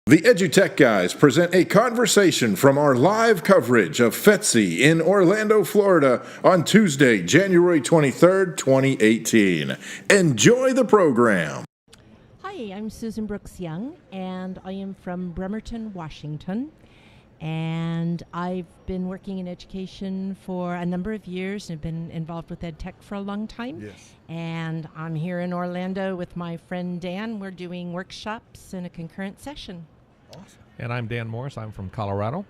The EduTech guys present a conversation from our live coverage of FETC in Orlando, Florida on Tuesday, January 23rd, 2018. Enjoy the program. Hi, I'm Susan Brooks Young, and I am from Bremerton, Washington. And I've been working in education for a number of years and have been involved with EdTech for a long time. Yes. And I'm here in Orlando with my friend Dan. We're doing workshops in a concurrent session. Awesome. And I'm Dan Morris. I'm from Colorado.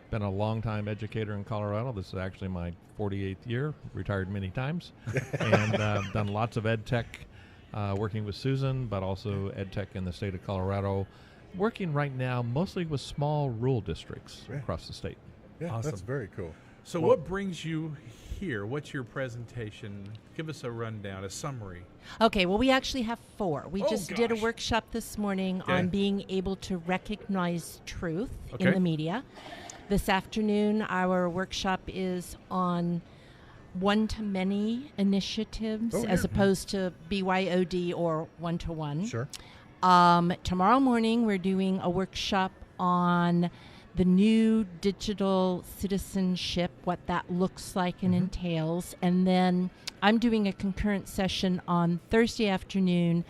Been a long-time educator in Colorado. This is actually my 48th year, retired many times. And done lots of ed tech, working with Susan, but also ed tech in the state of Colorado. Working right now mostly with small rural districts across the state. Yeah, Awesome. That's very cool. So what brings you here? What's your presentation? Give us a rundown, a summary. Okay, well, we actually have four. We Oh, just did a gosh. workshop this morning Okay. on being able to recognize truth in Okay. the media. This afternoon, our workshop is on one-to-many initiatives as opposed to BYOD or one-to-one. Sure. Tomorrow morning, we're doing a workshop on the new digital citizenship, what that looks like and entails. And then I'm doing a concurrent session on Thursday afternoon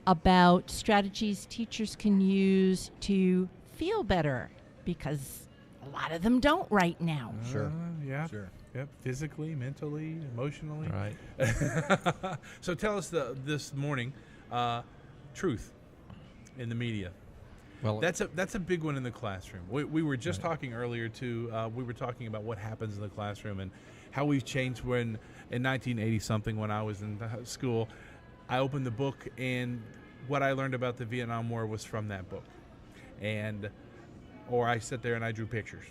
about strategies teachers can use to feel better, because a lot of them don't right now. Sure. Yeah. Sure. Yep. Physically, mentally, emotionally. Right. So tell us this morning, truth in the media. Well, That's a big one in the classroom. We were just talking earlier too. We were talking about what happens in the classroom and how we've changed. When in 1980 something, when I was in school, I opened the book and what I learned about the Vietnam War was from that book, or I sat there and I drew pictures.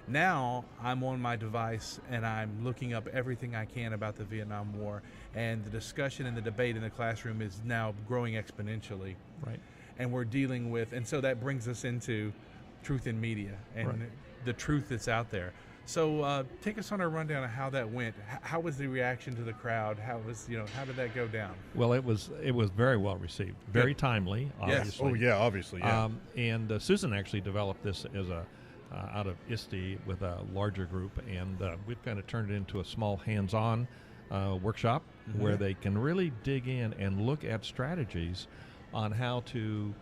Now I'm on my device and I'm looking up everything I can about the Vietnam War, and the discussion and the debate in the classroom is now growing exponentially. right. And we're dealing with, and so that brings us into truth in media and Right. the truth that's out there. So take us on a rundown of how that went. How was the reaction to the crowd? How did that go down? Well, it was very well received, very timely, Yes. obviously. Oh, yeah, obviously, yeah. And Susan actually developed this as out of ISTE with a larger group, and we've kind of turned it into a small hands-on workshop where they can really dig in and look at strategies on how to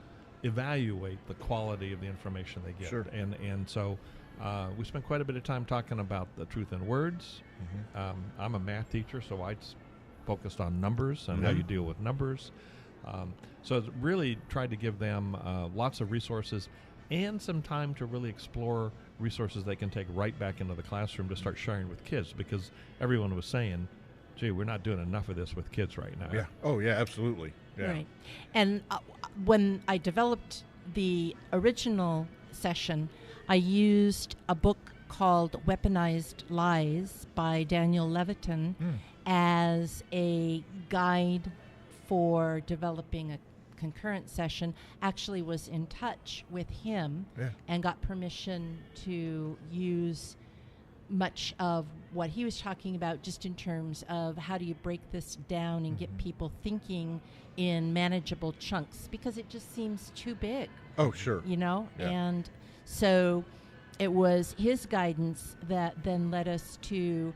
evaluate the quality of the information they get. Sure. And so we spent quite a bit of time talking about the truth in words. I'm a math teacher, so I focused on numbers and how you deal with numbers. So it's really tried to give them lots of resources and some time to really explore resources they can take right back into the classroom to start sharing with kids, because everyone was saying, gee, we're not doing enough of this with kids right now. Yeah. Oh, yeah, absolutely. Yeah. Right. And when I developed the original session, I used a book called Weaponized Lies by Daniel Levitin as a guide for developing a concurrent session. Actually was in touch with him and got permission to use much of what he was talking about, just in terms of how do you break this down and get people thinking in manageable chunks, because it just seems too big, Oh, sure. Yeah. Yeah. And so it was his guidance that then led us to,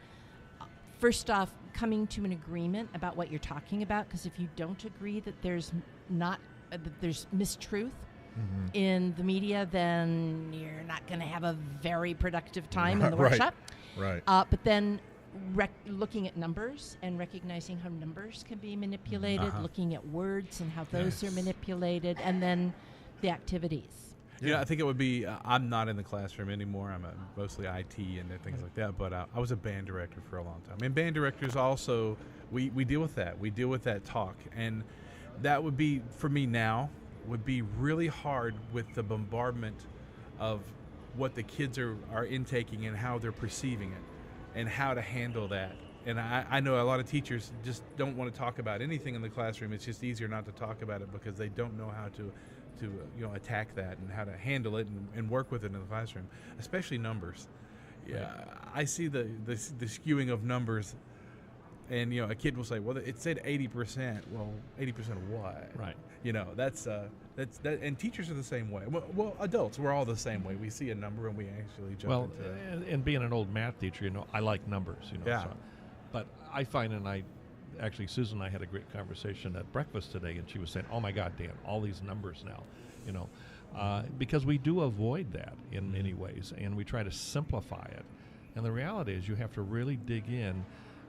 first off, coming to an agreement about what you're talking about, because if you don't agree that there's there's mistruth in the media, then you're not going to have a very productive time in the Right. workshop. Right. But then looking at numbers and recognizing how numbers can be manipulated, looking at words and how those are manipulated, and then the activities. Yeah, I think it would be. I'm not in the classroom anymore. I'm mostly IT and things like that. But I was a band director for a long time. And band directors also, we deal with that. We deal with that talk, and that would be, for me now, would be really hard with the bombardment of what the kids are intaking and how they're perceiving it and how to handle that. And I know a lot of teachers just don't want to talk about anything in the classroom. It's just easier not to talk about it because they don't know how to attack that and how to handle it and work with it in the classroom, especially numbers. Yeah, I see the skewing of numbers And a kid will say, "Well, it said 80%." Well, 80% of what? Right. That's that. And teachers are the same way. Well, adults, we're all the same way. We see a number and we actually jump into it. And being an old math teacher, I like numbers. Yeah. So, but I find, actually, Susan and I had a great conversation at breakfast today, and she was saying, "Oh my God, Dan, all these numbers now," because we do avoid that in many ways, and we try to simplify it. And the reality is, you have to really dig in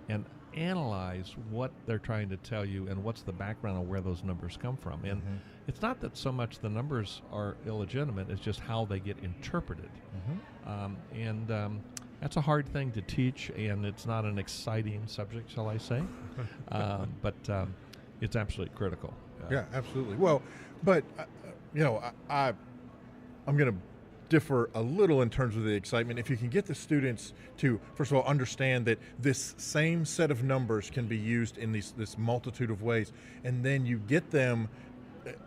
and analyze what they're trying to tell you and what's the background of where those numbers come from. And it's not that so much the numbers are illegitimate, it's just how they get interpreted. That's a hard thing to teach, and it's not an exciting subject, shall I say. But it's absolutely critical. Yeah, absolutely. Well, but, I'm going to differ a little in terms of the excitement. If you can get the students to, first of all, understand that this same set of numbers can be used in this multitude of ways, and then you get them,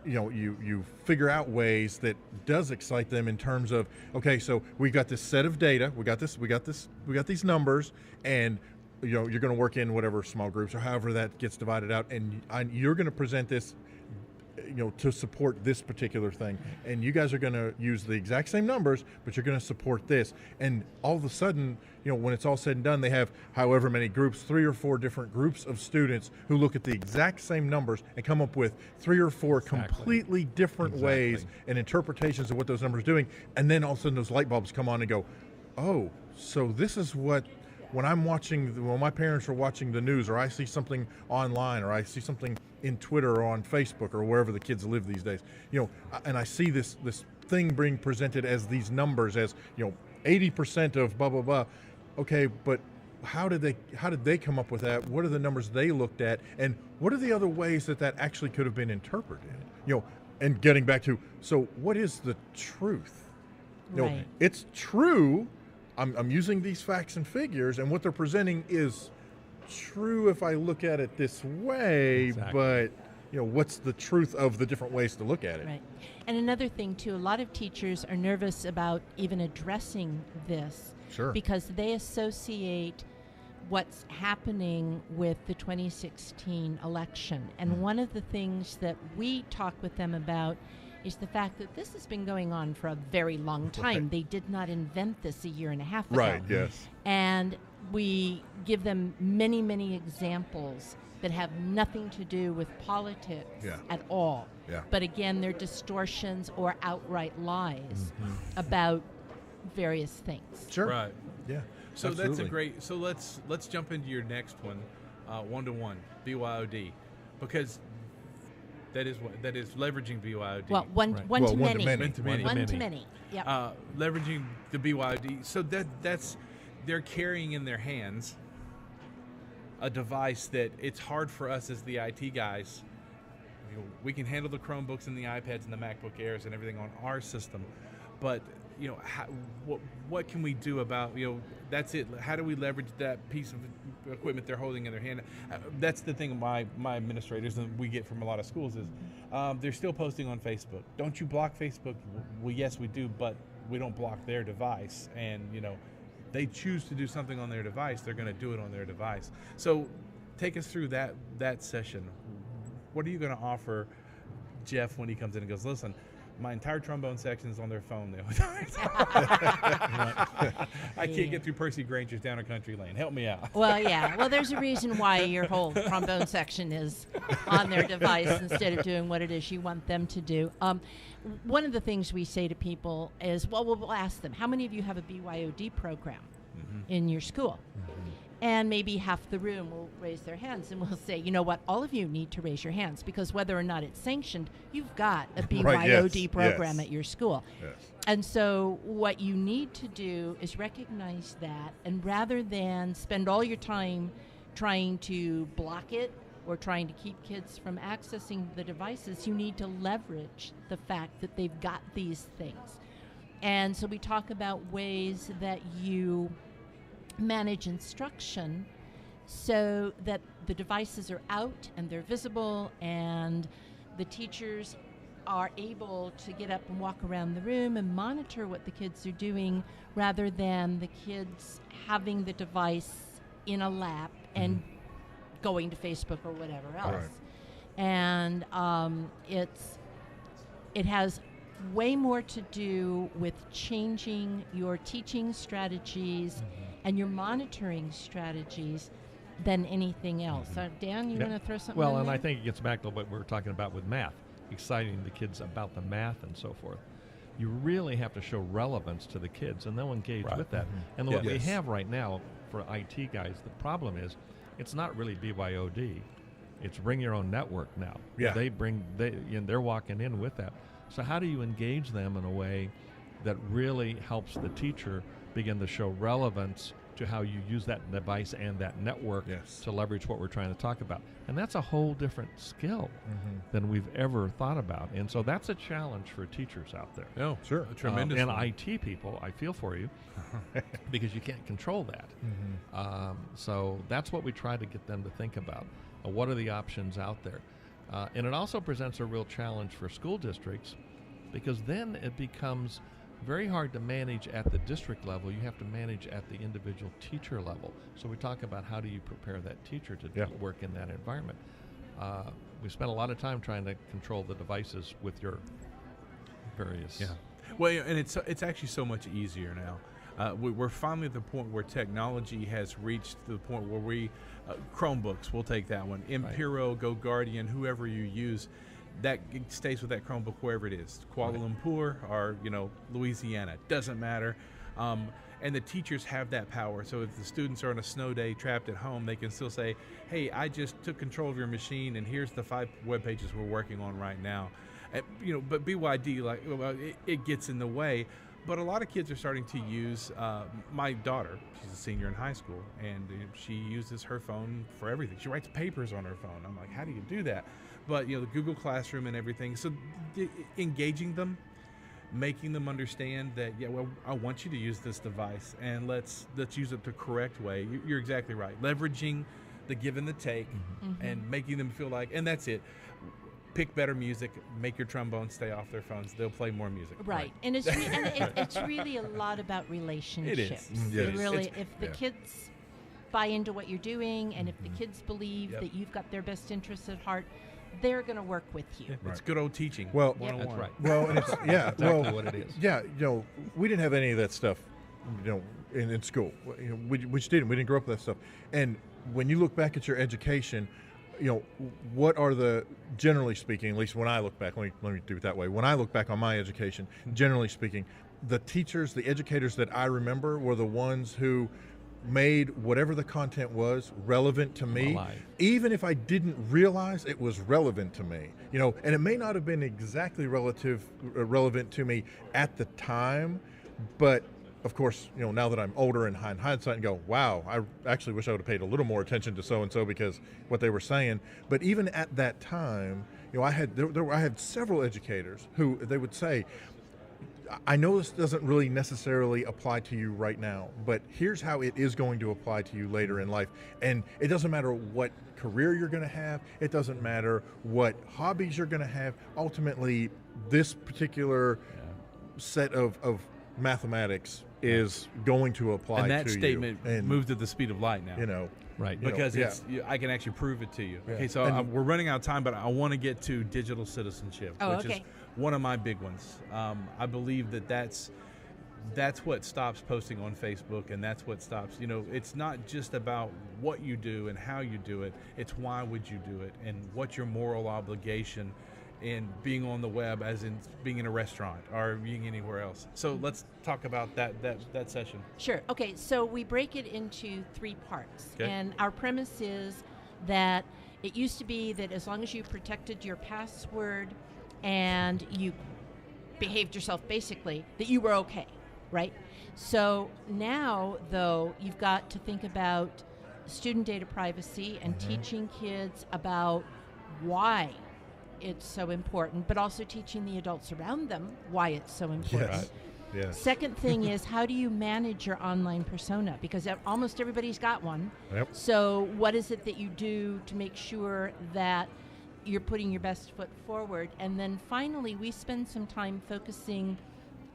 you figure out ways that does excite them in terms of, okay, so we got this set of data, we got these numbers, and you're going to work in whatever small groups or however that gets divided out, and you're going to present this to support this particular thing, and you guys are going to use the exact same numbers, but you're going to support this. And all of a sudden, when it's all said and done, they have however many groups, 3 or 4 different groups of students who look at the exact same numbers and come up with 3 or 4 completely different ways and interpretations of what those numbers are doing. And then all of a sudden those light bulbs come on and go, oh, so this is what, when my parents are watching the news, or I see something online, or I see something in Twitter or on Facebook or wherever the kids live these days, and I see this thing being presented as these numbers as 80% of blah blah blah. Okay, but how did they come up with that? What are the numbers they looked at, and what are the other ways that actually could have been interpreted? And getting back to, so what is the truth? Right. It's true. I'm using these facts and figures, and what they're presenting is true if I look at it this way, but what's the truth of the different ways to look at it? Right. And another thing too, a lot of teachers are nervous about even addressing this. Sure. Because they associate what's happening with the 2016 election. And one of the things that we talk with them about is the fact that this has been going on for a very long time. Right. They did not invent this a year and a half ago. Right, yes. And we give them many, many examples that have nothing to do with politics at all. Yeah. But again, they're distortions or outright lies about various things. Sure. Right. Yeah. So absolutely. that's a great. So let's jump into your next one, 1-to-1 BYOD, because that is leveraging BYOD. Well, one to many. One to many. One to many. Yeah. Leveraging the BYOD. So that's they're carrying in their hands a device that it's hard for us as the IT guys. We can handle the Chromebooks and the iPads and the MacBook Airs and everything on our system, but what can we do about that's it? How do we leverage that piece of equipment they're holding in their hand? That's the thing my administrators and we get from a lot of schools is they're still posting on Facebook. Don't you block Facebook? Well, yes, we do, but we don't block their device. And they choose to do something on their device, they're going to do it on their device. So take us through that session. What are you going to offer Jeff when he comes in and goes, listen, my entire trombone section is on their phone the whole time. I can't get through Percy Granger's Down a Country Lane. Help me out. Well, yeah. Well, there's a reason why your whole trombone section is on their device instead of doing what it is you want them to do. One of the things we say to people is, well, we'll ask them, how many of you have a BYOD program in your school? And maybe half the room will raise their hands, and we'll say, you know what, all of you need to raise your hands, because whether or not it's sanctioned, you've got a BYOD program at your school. Yes. And so what you need to do is recognize that, and rather than spend all your time trying to block it or trying to keep kids from accessing the devices, you need to leverage the fact that they've got these things. And so we talk about ways that you manage instruction so that the devices are out and they're visible and the teachers are able to get up and walk around the room and monitor what the kids are doing, rather than the kids having the device in a lap and going to Facebook or whatever else. Right. And it has way more to do with changing your teaching strategies and your monitoring strategies than anything else. Dan, you Yep. want to throw something Well, in and there? I think it gets back to what we were talking about with math, exciting the kids about the math and so forth. You really have to show relevance to the kids, and they'll engage Right. with that. And Yeah. what we Yes. have right now for IT guys, the problem is it's not really BYOD. It's bring your own network now. Yeah. They're walking in with that. So how do you engage them in a way that really helps the teacher begin to show relevance to how you use that device and that network Yes. to leverage what we're trying to talk about? And that's a whole different skill than we've ever thought about. And so that's a challenge for teachers out there. No, Sure. a tremendous And one. IT people, I feel for you because you can't control that. So that's what we try to get them to think about. What are the options out there? And it also presents a real challenge for school districts because then it becomes very hard to manage at the district level. You have to manage at the individual teacher level. So we talk about how do you prepare that teacher to Yeah. work in that environment. We spent a lot of time trying to control the devices with your various. Yeah. Well, yeah, and it's actually so much easier now. We're finally at the point where technology has reached the point where Chromebooks, we'll take that one. Impero, GoGuardian, whoever you use, that stays with that Chromebook wherever it is. Kuala Lumpur or, Louisiana, doesn't matter. And the teachers have that power. So if the students are on a snow day trapped at home, they can still say, hey, I just took control of your machine and here's the 5 web pages we're working on right now. But BYD, it gets in the way. But a lot of kids are starting to use, my daughter, she's a senior in high school, and she uses her phone for everything. She writes papers on her phone. I'm like, how do you do that? But, the Google Classroom and everything. So engaging them, making them understand that, I want you to use this device, and let's use it the correct way. You're exactly right. Leveraging the give and the take and making them feel like, and that's it. Pick better music, make your trombone stay off their phones. They'll play more music. Right. And it's it's really a lot about relationships. Yes. It really, It's- if the yeah. kids buy into what you're doing, and if the kids believe Yep. that you've got their best interests at heart, they're going to work with you. It's good old teaching. Well, Yep. That's 101. right. Well, and it's, yeah, Exactly well, what it is. Yeah, we didn't have any of that stuff, in school. We just didn't. We didn't grow up with that stuff. And when you look back at your education, what are the, generally speaking, at least when I look back, let me do it that way. When I look back on my education, generally speaking, the teachers, the educators that I remember were the ones who made whatever the content was relevant to me, Alive. even if I didn't realize it was relevant to me. And it may not have been exactly relevant to me at the time, but of course, now that I'm older and in hindsight and go, wow, I actually wish I would have paid a little more attention to so-and-so because what they were saying. But even at that time, I had several educators who they would say, I know this doesn't really necessarily apply to you right now, but here's how it is going to apply to you later in life. And it doesn't matter what career you're going to have. It doesn't matter what hobbies you're going to have. Ultimately, this particular set of mathematics is going to apply And that to statement you. And, moves at the speed of light now. Right. Because yeah. I can actually prove it to you. Yeah. Okay, so And- we're running out of time, but I want to get to digital citizenship, Oh, which is okay. one of my big ones. I believe that's what stops posting on Facebook, and that's what stops. It's not just about what you do and how you do it. It's why would you do it, and what's your moral obligation in being on the web, as in being in a restaurant or being anywhere else. So let's talk about that session. Sure. Okay, so we break it into 3 parts. Okay. And our premise is that it used to be that as long as you protected your password and you behaved yourself basically, that you were okay, right? So now, though, you've got to think about student data privacy and teaching kids about why it's so important, but also teaching the adults around them why it's so important. Yes. Yes. Second thing is, how do you manage your online persona? Because almost everybody's got one. Yep. So what is it that you do to make sure that you're putting your best foot forward? And then finally, we spend some time focusing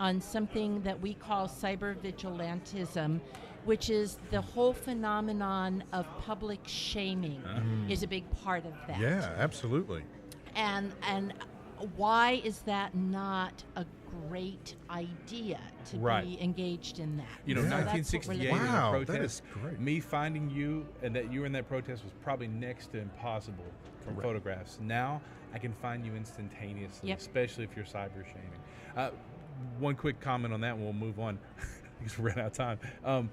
on something that we call cyber vigilantism. which is the whole phenomenon of public shaming is a big part of that. Yeah, absolutely. And why is that not a great idea to be engaged in that? You know, So that's what 1968 we're looking in Wow, the that protest, is great. me finding you and that you were in that protest was probably next to impossible from photographs. Now I can find you instantaneously, especially if you're cyber shaming. One quick comment on that and we'll move on. Because we ran out of time.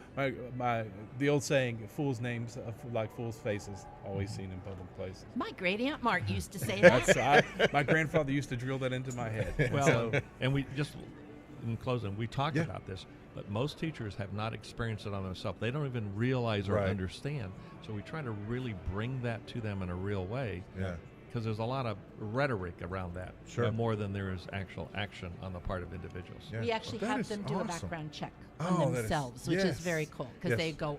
The old saying, "Fools' names like fools' faces," always seen in public places. My great aunt Mark used to say that. My grandfather used to drill that into my head. Well, and we just, in closing, we talked about this, but most teachers have not experienced it on themselves. They don't even realize or understand. So we try to really bring that to them in a real way. Yeah. Because there's a lot of rhetoric around that, more than there is actual action on the part of individuals. Yeah. We actually That have is them do a awesome. background check Oh, on that is- themselves, which is very cool because they go,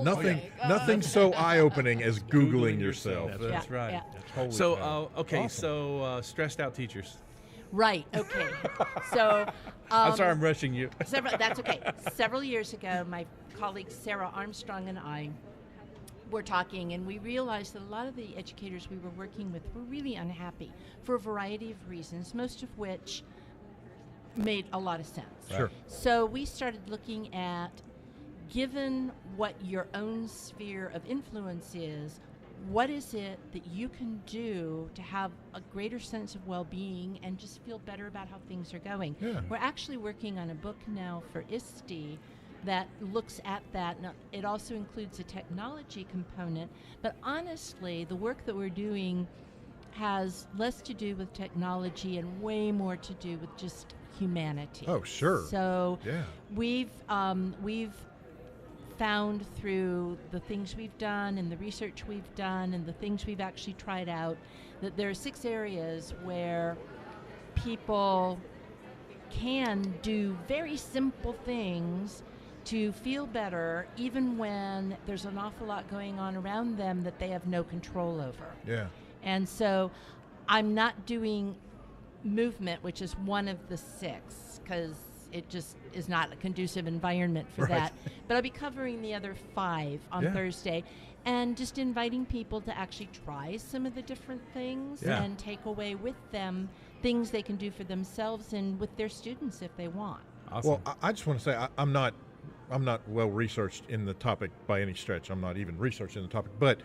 Nothing so eye-opening as Googling yourself. That's right. Yeah. Holy So, cow. okay, Awesome. so stressed out teachers. Right. Okay. So I'm sorry I'm rushing you. that's okay. Several years ago, my colleague Sarah Armstrong and I were talking, and we realized that a lot of the educators we were working with were really unhappy for a variety of reasons, most of which made a lot of sense. Sure. So we started looking at, given what your own sphere of influence is, what is it that you can do to have a greater sense of well-being and just feel better about how things are going? Yeah. We're actually working on a book now for ISTE that looks at that. Now, it also includes a technology component, but honestly, the work that we're doing has less to do with technology and way more to do with just humanity. Oh, sure. So Yeah. we've found through the things we've done and the research we've done and the things we've actually tried out that there are 6 areas where people can do very simple things to feel better even when there's an awful lot going on around them that they have no control over. Yeah. And so I'm not doing movement, which is one of the 6, because it just is not a conducive environment for that. But I'll be covering the other 5 on Thursday and just inviting people to actually try some of the different things and take away with them things they can do for themselves and with their students if they want. Awesome. Well, I just want to say I'm not well researched in the topic by any stretch. I'm not even researched in the topic, but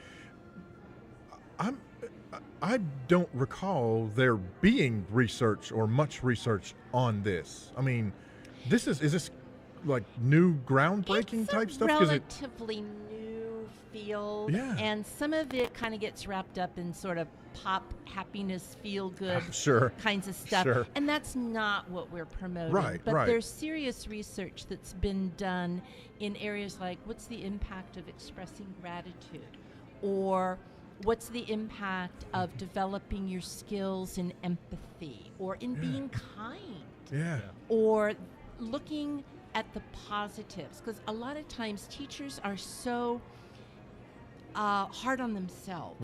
I don't recall there being research or much research on this. I mean, is this like new groundbreaking type stuff? It's a relatively new field, and some of it kind of gets wrapped up in sort of pop happiness, feel good kinds of stuff, and that's not what we're promoting. But there's serious research that's been done in areas like what's the impact of expressing gratitude, or what's the impact of developing your skills in empathy or in being kind, or looking at the positives, because a lot of times teachers are so hard on themselves,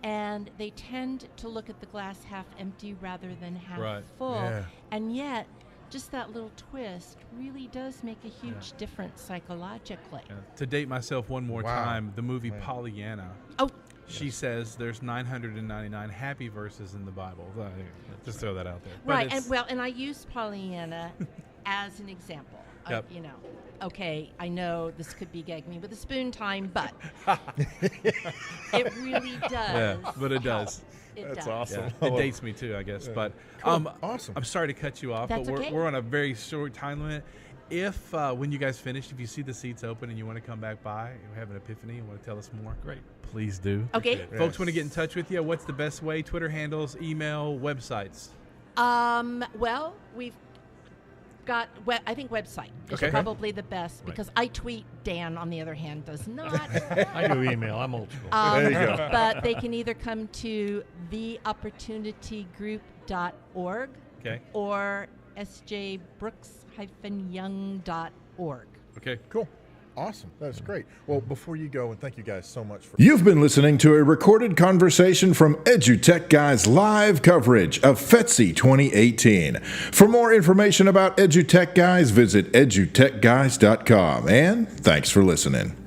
and they tend to look at the glass half empty rather than half full, and yet just that little twist really does make a huge difference psychologically. To date myself one more time, the movie Pollyanna. Oh, she says there's 999 happy verses in the Bible. Just throw that out there. But Right, and I use Pollyanna as an example. You know, okay, I know this could be gag me with a spoon time, but it really does. Yeah, but it does. It does. awesome. Yeah, it dates me too, I guess. But awesome. I'm sorry to cut you off, That's but okay. we're on a very short time limit. If when you guys finish, if you see the seats open and you want to come back by and have an epiphany and want to tell us more, Great. please do. Okay. Folks want to get in touch with you. What's the best way? Twitter handles, email, websites. Well, we've got, I think website is probably the best because I tweet. Dan, on the other hand, does not. I do email. I'm old school. There you go. But they can either come to theopportunitygroup.org or sjbrooks-young.org. Okay. Cool. Awesome. That's great. Well, before you go, and thank you guys so much for... You've been listening to a recorded conversation from EduTech Guys live coverage of FETC 2018. For more information about EduTech Guys, visit edutechguys.com. And thanks for listening.